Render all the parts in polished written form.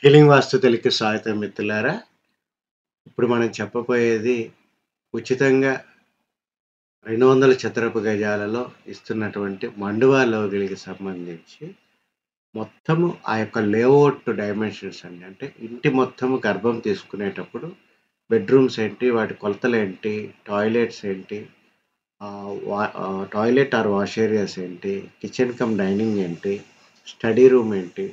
Healing వాస్తు తెలుగుకి స్వాగతం మిత్రులారా. ఇప్పుడు మనం చెప్పబోయేది ఉచితంగా 200 చదరపు గజాలలో ఇస్తున్నటువంటి మండువా లోగిలికి సంబంధించి మొత్తము ఆ యొక్క లేఅవుట్ డైమెన్షన్స్ అండి. అంటే ఇంటి మొత్తము గర్భం తీసుకునేటప్పుడు బెడ్‌రూమ్స్ ఏంటి, వాటి కొలతలేంటి, టాయిలెట్స్ ఏంటి, టాయిలెట్ ఆర్ వాష్ ఏరియాస్ ఏంటి, కిచెన్ కమ్ డైనింగ్ ఏంటి, స్టడీ రూమ్ ఏంటి,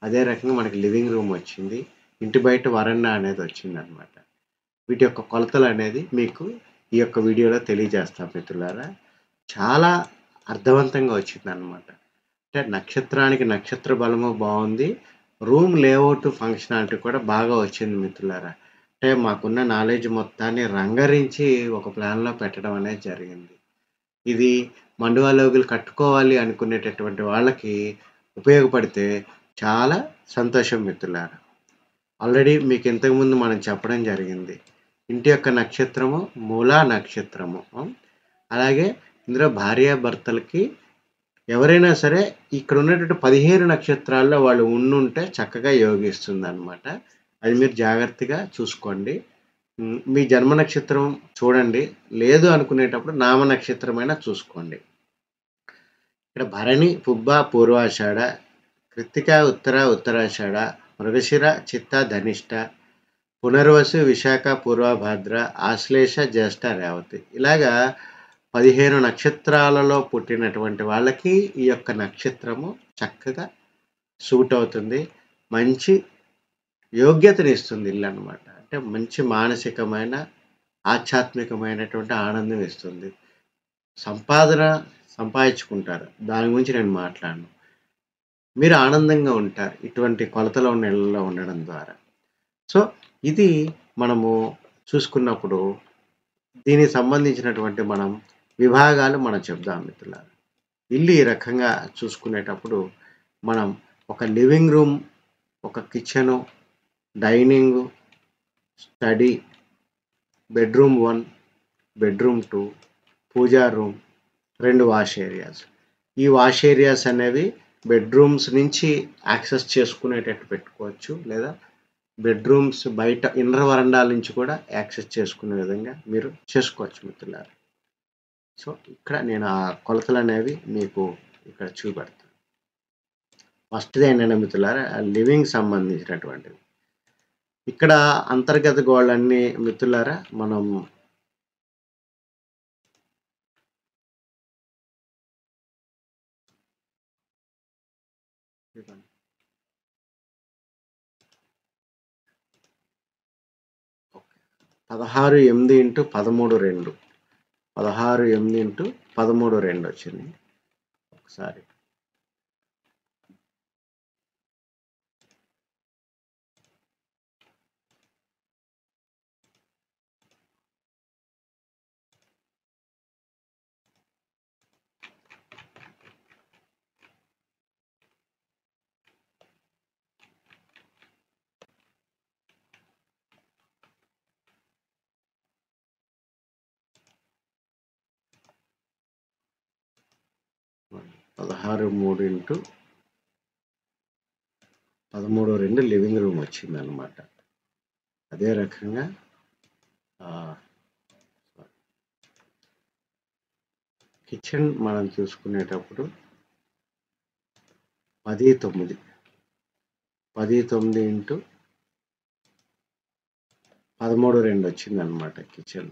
అదే రకంగా మనకి లివింగ్ రూమ్ వచ్చింది. ఇంటి బయట వరండా అనేది వచ్చిందనమాట. వీటి యొక్క కొలతలనేది మీకు ఈ యొక్క వీడియోలో తెలియజేస్తాం మిత్రులారా. చాలా అర్థవంతంగా వచ్చిందనమాట. అంటే నక్షత్రానికి నక్షత్ర బలము బావుంది. రూమ్ లేఅవుట్ ఫంక్షనాలిటీ కూడా బాగా వచ్చింది మిత్రులారా. అంటే మాకున్న నాలెడ్జ్ మొత్తాన్ని రంగరించి ఒక ప్లాన్‌లో పెట్టడం అనేది జరిగింది. ఇది మండువా లోగులు కట్టుకోవాలి అనుకునేటటువంటి వాళ్ళకి ఉపయోగపడితే చాలా సంతోషం మిత్రులారా. ఆల్రెడీ మీకు ఇంతకుముందు మనం చెప్పడం జరిగింది. ఇంటి యొక్క నక్షత్రము మూలా నక్షత్రము. అలాగే ఇందులో భార్యాభర్తలకి ఎవరైనా సరే ఇక్కడ ఉన్నటువంటి 15 నక్షత్రాల్లో వాళ్ళు ఉండుంటే చక్కగా యోగిస్తుందనమాట. అది మీరు జాగ్రత్తగా చూసుకోండి. మీ జన్మ నక్షత్రం చూడండి. లేదు అనుకునేటప్పుడు నామ నక్షత్రమైనా చూసుకోండి. ఇక్కడ భరణి, పుబ్బ, పూర్వాషాఢ, కృత్తిక, ఉత్తర, ఉత్తరాషాఢ, మృగశిర, చిత్త, ధనిష్ట, పునర్వసు, విశాఖ, పూర్వభాద్ర, ఆశ్లేష, జ్యేష్ఠ, రేవతి. ఇలాగా 15 నక్షత్రాలలో పుట్టినటువంటి వాళ్ళకి ఈ యొక్క నక్షత్రము చక్కగా సూట్ అవుతుంది. మంచి యోగ్యతనిస్తుంది ఇల్లనమాట. అంటే మంచి మానసికమైన, ఆధ్యాత్మికమైనటువంటి ఆనందం ఇస్తుంది. సంపాదన సంపాదించుకుంటారు. దాని గురించి నేను మాట్లాడను. మీరు ఆనందంగా ఉంటారు. ఇటువంటి కొలతలో ఉన్న ఇళ్లలో ఉండడం ద్వారా. సో, ఇది మనము చూసుకున్నప్పుడు దీనికి సంబంధించినటువంటి మనం విభాగాలు మనం చెప్దాం మిత్రులారా. ఇల్లు ఈ రకంగా చూసుకునేటప్పుడు మనం ఒక లివింగ్ రూమ్, ఒక kitchen, dining, study, bedroom 1, bedroom 2, పూజా రూమ్, 2 వాష్ ఏరియాస్. ఈ వాష్ ఏరియాస్ అనేవి బెడ్‌రూమ్స్ నుంచి యాక్సెస్ చేసుకునేటట్టు పెట్టుకోవచ్చు. లేదా బెడ్‌రూమ్స్ బయట ఇన్నర్ వరండాల నుంచి కూడా యాక్సెస్ చేసుకునే విధంగా మీరు చేసుకోవచ్చు మిత్రులారా. సో, ఇక్కడ నేను ఆ కొలతలనేవి మీకు ఇక్కడ చూపెడతాను. ఫస్ట్‌ది ఏంటంటే మిత్రులారా లివింగ్ సంబంధించినటువంటిది. ఇక్కడ అంతర్గత గోడలన్నీ మిత్రులారా మనం ఇవ్వండి. 16/8x13/2 16/8x13/2 వచ్చింది. ఒకసారి ఇవ్వండి. 16/3x13/2 లివింగ్ రూమ్ వచ్చిందనమాట. అదే రకంగా కిచెన్ మనం చూసుకునేటప్పుడు 10/9 10/9x13/2 వచ్చిందనమాట కిచెన్.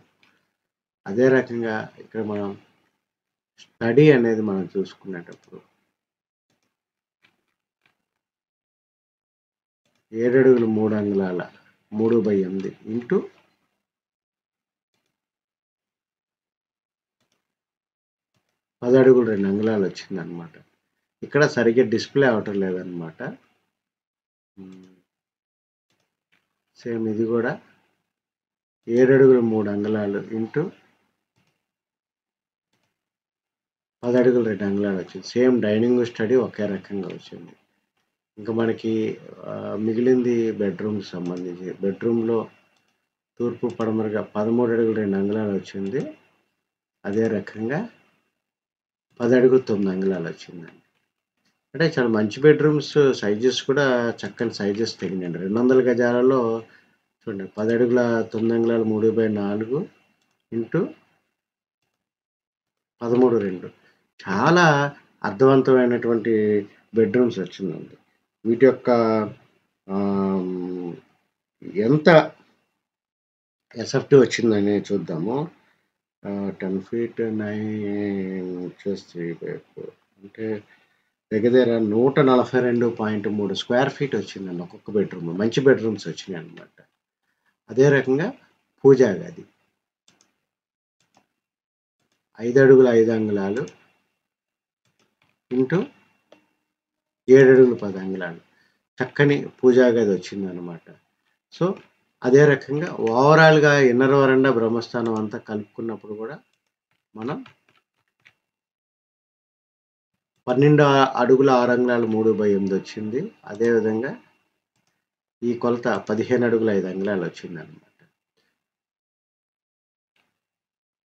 అదే రకంగా ఇక్కడ మనం స్టడీ అనేది మనం చూసుకునేటప్పుడు 7 అడుగులు 3 అంగుళాల 3/8 ఇంటూ 10 అడుగులు 2 అంగుళాలు వచ్చిందనమాట. ఇక్కడ సరిగ్గా డిస్ప్లే అవ్వటం లేదనమాట. సేమ్ ఇది కూడా 7 అడుగులు 3 అంగుళాలు ఇంటూ 10 అడుగులు 2 అంగుళాలు వచ్చింది. సేమ్ డైనింగ్ స్టడీ ఒకే రకంగా వచ్చింది. ఇంకా మనకి మిగిలింది బెడ్‌రూమ్‌కి సంబంధించి. బెడ్‌రూమ్‌లో తూర్పు పడమరగా 13 అడుగులు 2 అంగుళాలు వచ్చింది. అదే రకంగా 10 అడుగులు 9 అంగుళాలు వచ్చిందండి. అంటే చాలా మంచి బెడ్‌రూమ్స్ సైజెస్ కూడా చక్కని సైజెస్ తగినండి. 200 గజాలలో చూడండి 10 అడుగుల 9 అంగుళాలు 3/4 ఇంటూ 13/2 చాలా అర్థవంతమైనటువంటి బెడ్‌రూమ్స్ వచ్చిందండి. వీటి యొక్క ఆహ్, ఎంత ఎస్ఎఫ్‌టీ వచ్చిందని చూద్దాము. 10 ఫీట్ 9 ఇంచెస్ 3/4 అంటే దగ్గర దగ్గర 142.3 స్క్వేర్ ఫీట్ వచ్చిందండి ఒక్కొక్క బెడ్‌రూమ్. మంచి బెడ్‌రూమ్స్ వచ్చినాయన్నమాట. అదే రకంగా పూజా గది 5 అడుగుల 5 అంగుళాలు ఇంటూ 7 అడుగుల 10 అంగుళాలు చక్కని పూజా గది వచ్చిందనమాట. సో, అదే రకంగా ఓవరాల్‌గా ఇన్నర్ వరండా బ్రహ్మస్థానం అంతా కలుపుకున్నప్పుడు కూడా మనం 12 అడుగుల 6 అంగుళాలు 3/8 వచ్చింది. అదేవిధంగా ఈ కొలత 15 అడుగుల 5 అంగుళాలు వచ్చిందనమాట.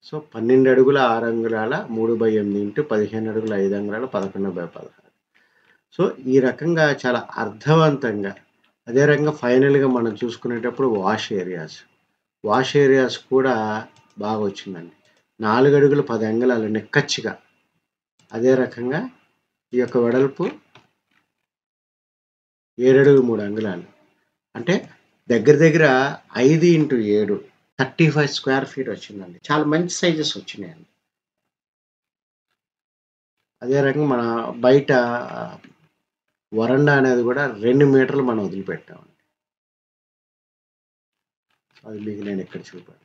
సో, 12 అడుగుల 6 అంగుళాల 3/8 ఇంటూ 15 అడుగుల 5 అంగుళాల 11/16. సో, ఈ రకంగా చాలా అర్థవంతంగా అదే రకంగా ఫైనల్‌గా మనం చూసుకునేటప్పుడు వాష్ ఏరియాస్ కూడా బాగొచ్చిందండి. 4 అడుగుల 10 అంగుళాలు నిక్కచ్చిగా. అదే రకంగా ఈ యొక్క వెడల్పు 7 అడుగుల 3 అంగుళాలు. అంటే దగ్గర దగ్గర 5x7 35 స్క్వేర్ ఫీట్ వచ్చిందండి. చాలా మంచి సైజెస్ వచ్చినాయండి. అదే రకంగా మన బయట వరండా అనేది కూడా 2 మీటర్లు మనం వదిలిపెట్టామండి. అది మీకు నేను ఇక్కడ చూపాను.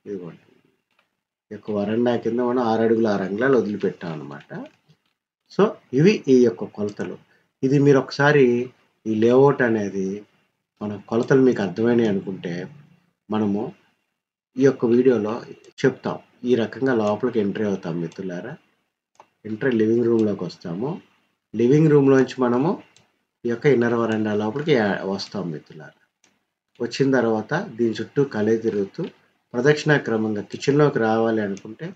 ఇదిగోండి. ఈ యొక్క వరండా కింద మనం 6 అడుగుల 6 అంగుళాలు వదిలిపెట్టామనమాట. సో, ఇవి ఈ యొక్క కొలతలు. ఇది మీరొకసారి ఈ లేఅవుట్ అనేది మన కొలతలు మీకు అర్థమైనయి అనుకుంటే, మనము ఈ యొక్క వీడియోలో చెప్తాం. ఈ రకంగా లోపలికి ఎంట్రీ అవుతాం మిత్రులారా. లివింగ్ రూమ్‌లోకొస్తాము. లివింగ్ రూమ్‌లోంచి మనము ఈ యొక్క ఇన్నర్ వరండా లోపలికి వస్తాం మిత్రులారా. వచ్చిన తర్వాత దీని చుట్టూ కలయి తిరుగుతూ ప్రదక్షిణా క్రమంగా కిచెన్‌లోకి రావాలి అనుకుంటే,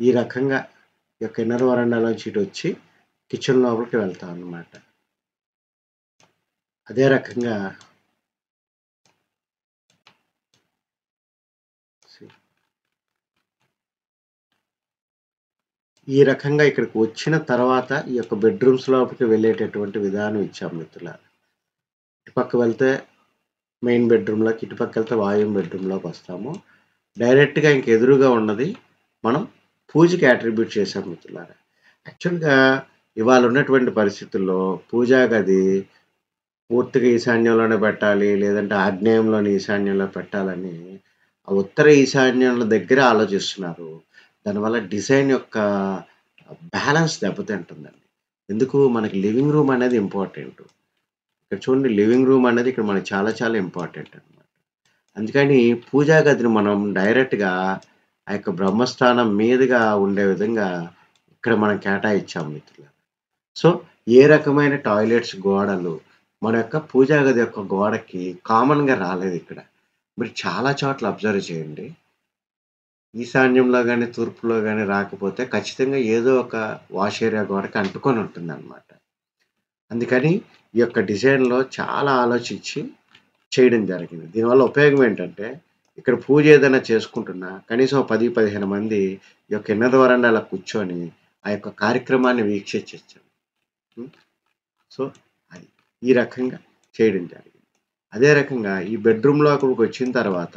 ఈ రకంగా ఈ యొక్క ఇన్నర్ వరండాలోంచి ఇటొచ్చి కిచెన్ లోపలికి వెళ్తామనమాట. అదే రకంగా ఈ రకంగా ఇక్కడికి వచ్చిన తర్వాత ఈ యొక్క బెడ్‌రూమ్స్ లోపలికి వెళ్ళేటటువంటి విధానం ఇచ్చాం మిత్రులారా. ఇటుపక్క వెళ్తే మెయిన్ బెడ్‌రూమ్‌లోకి, ఇటుపక్కెళ్తే వాయువ్య బెడ్‌రూమ్‌లోకొస్తాము. డైరెక్ట్‌గా ఇంక ఎదురుగా ఉన్నది మనం పూజకి అట్రిబ్యూట్ చేశాం మిత్రులారా. యాక్చువల్‌గా ఇవాళ ఉన్నటువంటి పరిస్థితుల్లో పూజా గది పూర్తిగా ఈశాన్యంలోనే పెట్టాలి. లేదంటే ఆగ్నేయంలోని ఈశాన్యంలో పెట్టాలని ఆ ఉత్తర ఈశాన్యంలో దగ్గర ఆలోచిస్తున్నారు. దానివల్ల డిజైన్ యొక్క బ్యాలెన్స్ దెబ్బతింటుందండి. ఎందుకు మనకి లివింగ్ రూమ్ అనేది ఇంపార్టెంటు. ఇక్కడ చూడండి లివింగ్ రూమ్ అనేది ఇక్కడ మనకి చాలా చాలా ఇంపార్టెంట్ అనమాట. అందుకని పూజా గదిని మనం డైరెక్ట్‌గా ఆ యొక్క బ్రహ్మస్థానం మీదుగా ఉండే విధంగా ఇక్కడ మనం కేటాయిచ్చాం మిత్రులారా. సో, ఏ రకమైన టాయిలెట్స్ గోడలు మన యొక్క పూజా గది యొక్క గోడకి కామన్‌గా రాలేదిక్కడ. మీరు చాలా చోట్ల అబ్జర్వ్ చేయండి. ఈశాన్యంలో గాని, తూర్పులో గాని రాకపోతే ఖచ్చితంగా ఏదో ఒక వాష్ ఏరియా గోడకి అంటుకొని ఉంటుందనమాట. అందుకని ఈ యొక్క డిజైన్‌లో చాలా ఆలోచించి చేయడం జరిగింది. దీనివల్ల ఉపయోగం ఏంటంటే, ఇక్కడ పూజ ఏదైనా చేసుకుంటున్నా కనీసం 10, 15 మంది ఈ యొక్క ఇన్నర్ వరండాలో కూర్చొని ఆ యొక్క కార్యక్రమాన్ని వీక్షించొచ్చు. హ్మ్. సో, అది. ఈ రకంగా చేయడం జరిగింది. అదే రకంగా ఈ బెడ్‌రూమ్ లోపలికొచ్చిన తర్వాత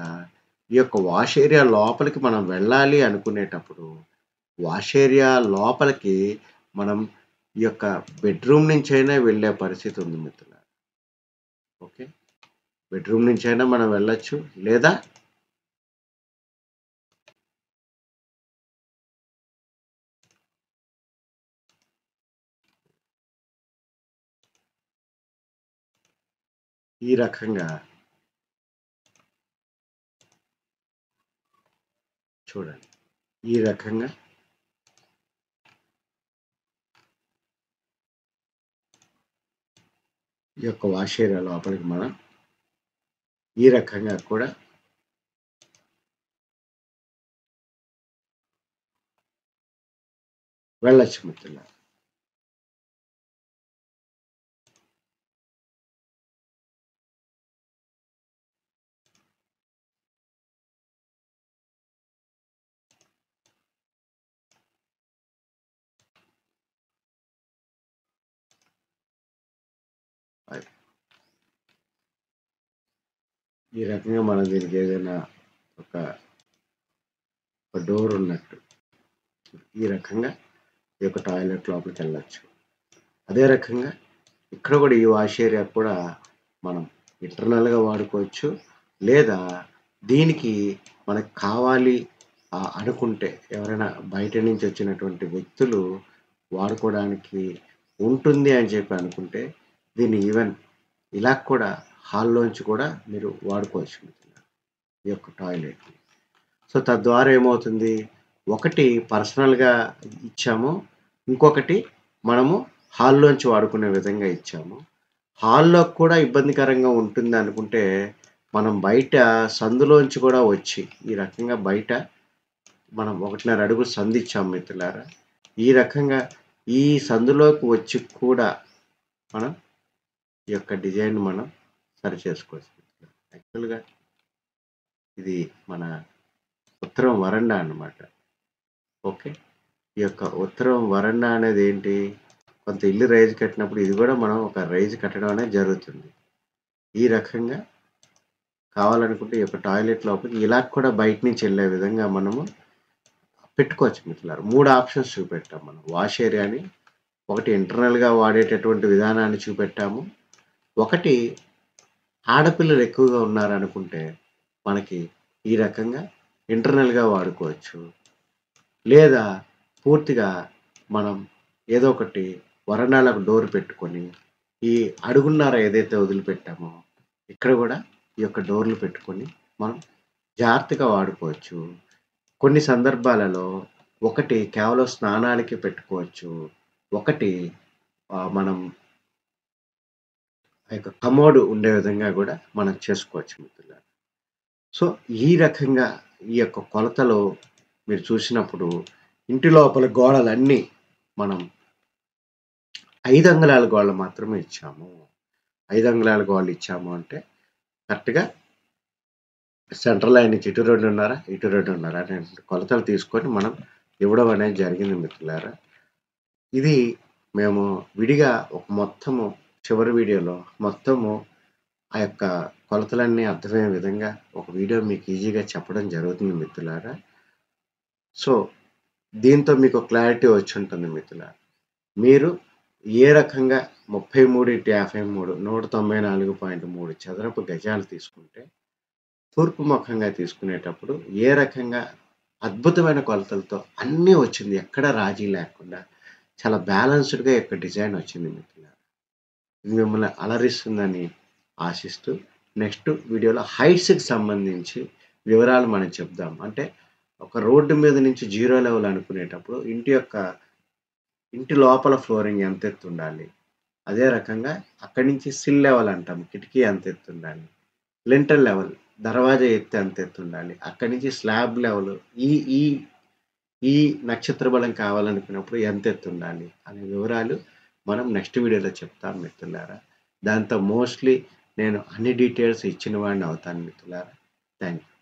ఈ యొక్క వాష్ ఏరియా లోపలికి మనం వెళ్ళాలి అనుకునేటప్పుడు, వాష్ ఏరియా లోపలికి మనం ఈ యొక్క బెడ్‌రూమ్ నుంచైనా వెళ్ళే పరిస్థితి ఉంది మిత్రులారా. ఓకే. బెడ్‌రూమ్ నుంచైనా మనం వెళ్ళొచ్చు. లేదా ఈ రకంగా చూడండి. ఈ రకంగా ఈ యొక్క వాష్ ఏరియా లోపలికి మనం ఈ రకంగా కూడా వెళ్ళొచ్చు మిత్రులారా. అది. ఈ రకంగా మనం దీనికి ఏదైనా ఒక డోర్ ఉన్నట్టు ఈ రకంగా ఈ యొక్క టాయిలెట్ లోపలికి వెళ్ళొచ్చు. అదే రకంగా ఇక్కడ కూడా ఈ వాష్ ఏరియా కూడా మనం ఇంటర్నల్గా వాడుకోవచ్చు, లేదా దీనికి మనకు కావాలి అనుకుంటే ఎవరైనా బయట నుంచి వచ్చినటువంటి వ్యక్తులు వాడుకోవడానికి ఉంటుంది అని చెప్పి అనుకుంటే దీన్ని ఈవెన్ ఇలా కూడా హాల్లోంచి కూడా మీరు వాడుకోవచ్చు ఈ యొక్క టాయిలెట్ని. సో తద్వారా ఏమవుతుంది, ఒకటి పర్సనల్గా ఇచ్చాము, ఇంకొకటి మనము హాల్లోంచి వాడుకునే విధంగా ఇచ్చాము. హాల్లో కూడా ఇబ్బందికరంగా ఉంటుంది అనుకుంటే మనం బయట సందులోంచి కూడా వచ్చి ఈ రకంగా బయట మనం 1.5 అడుగు సందు ఇచ్చాం మిత్రులారా. ఈ రకంగా ఈ సందులోకి వచ్చి కూడా మనం ఈ యొక్క డిజైన్ మనం సరి చేసుకోవచ్చు. యాక్చువల్గా ఇది మన ఉత్తరం వరండా అన్నమాట. ఓకే, ఈ యొక్క ఉత్తరం వరండా అనేది ఏంటి, కొంత ఇల్లు రైజ్ కట్టినప్పుడు ఇది కూడా మనం ఒక రైజ్ కట్టడం అనేది జరుగుతుంది. ఈ రకంగా కావాలనుకుంటే ఈ యొక్క టాయిలెట్ లోపలికి ఇలా కూడా బయట నుంచి వెళ్ళే విధంగా మనము పెట్టుకోవచ్చు మిత్రులారా. 3 ఆప్షన్స్ చూపెట్టాం మనం. వాష్ ఏరియాని ఒకటి ఇంటర్నల్గా వాడేటటువంటి విధానాన్ని చూపెట్టాము, ఒకటి ఆడపిల్లలు ఎక్కువగా ఉన్నారనుకుంటే మనకి ఈ రకంగా ఇంటర్నల్గా వాడుకోవచ్చు, లేదా పూర్తిగా మనం ఏదో ఒకటి వరండాలకు డోర్ పెట్టుకొని ఈ అడుగున్నర ఏదైతే వదిలిపెట్టామో ఇక్కడ కూడా ఈ యొక్క డోర్లు పెట్టుకొని మనం జాగ్రత్తగా వాడుకోవచ్చు. కొన్ని సందర్భాలలో ఒకటి కేవలం స్నానాలకి పెట్టుకోవచ్చు, ఒకటి మనం ఆ యొక్క కమోడ్ ఉండే విధంగా కూడా మనం చేసుకోవచ్చు మిత్రులారా. సో ఈ రకంగా ఈ యొక్క కొలతలో మీరు చూసినప్పుడు ఇంటి లోపల గోడలన్నీ మనం 5 అంగుళాల గోడలు మాత్రమే ఇచ్చాము. 5 అంగుళాల గోడలు ఇచ్చాము అంటే కరెక్ట్గా సెంట్రల్ లైన్ నుంచి ఇటు 2.5 ఇటు 2.5 అనే కొలతలు తీసుకొని మనం ఇవ్వడం అనేది జరిగింది మిత్రులారా. ఇది మేము విడిగా ఒక మొత్తము చివరి వీడియోలో మొత్తము ఆ యొక్క కొలతలన్నీ అర్థమయ్యే విధంగా ఒక వీడియో మీకు ఈజీగా చెప్పడం జరుగుతుంది మిత్రులారా. సో దీంతో మీకు క్లారిటీ వచ్చి ఉంటుంది మిత్రులారా. మీరు ఏ రకంగా 33x53 194.3 చదరపు గజాలు తీసుకుంటే తూర్పు ముఖంగా తీసుకునేటప్పుడు ఏ రకంగా అద్భుతమైన కొలతలతో అన్నీ వచ్చింది, ఎక్కడ రాజీ లేకుండా చాలా బ్యాలెన్స్డ్గా యొక్క డిజైన్ వచ్చింది మిత్రులారా. ఇది మిమ్మల్ని అలరిస్తుందని ఆశిస్తూ నెక్స్ట్ వీడియోలో హైట్స్కి సంబంధించి వివరాలు మనం చెప్దాం. అంటే ఒక రోడ్డు మీద నుంచి 0 లెవెల్ అనుకునేటప్పుడు ఇంటి లోపల ఫ్లోరింగ్ ఎంత ఎత్తు ఉండాలి, అదే రకంగా అక్కడి నుంచి సిల్ లెవెల్ అంటాం, కిటికీ ఎంత ఎత్తు ఉండాలి, లింటల్ లెవెల్ దర్వాజా ఎత్తు ఎంత ఎత్తు ఉండాలి, అక్కడి నుంచి స్లాబ్ లెవెల్ ఈ ఈ ఈ నక్షత్ర బలం కావాలనుకున్నప్పుడు ఎంత ఎత్తు ఉండాలి అనే వివరాలు మనం నెక్స్ట్ వీడియోలో చెప్తాం మిత్రులారా. దాంతో మోస్ట్లీ నేను అన్ని డీటెయిల్స్ ఇచ్చిన వాడిని అవుతాను మిత్రులారా. Thank you.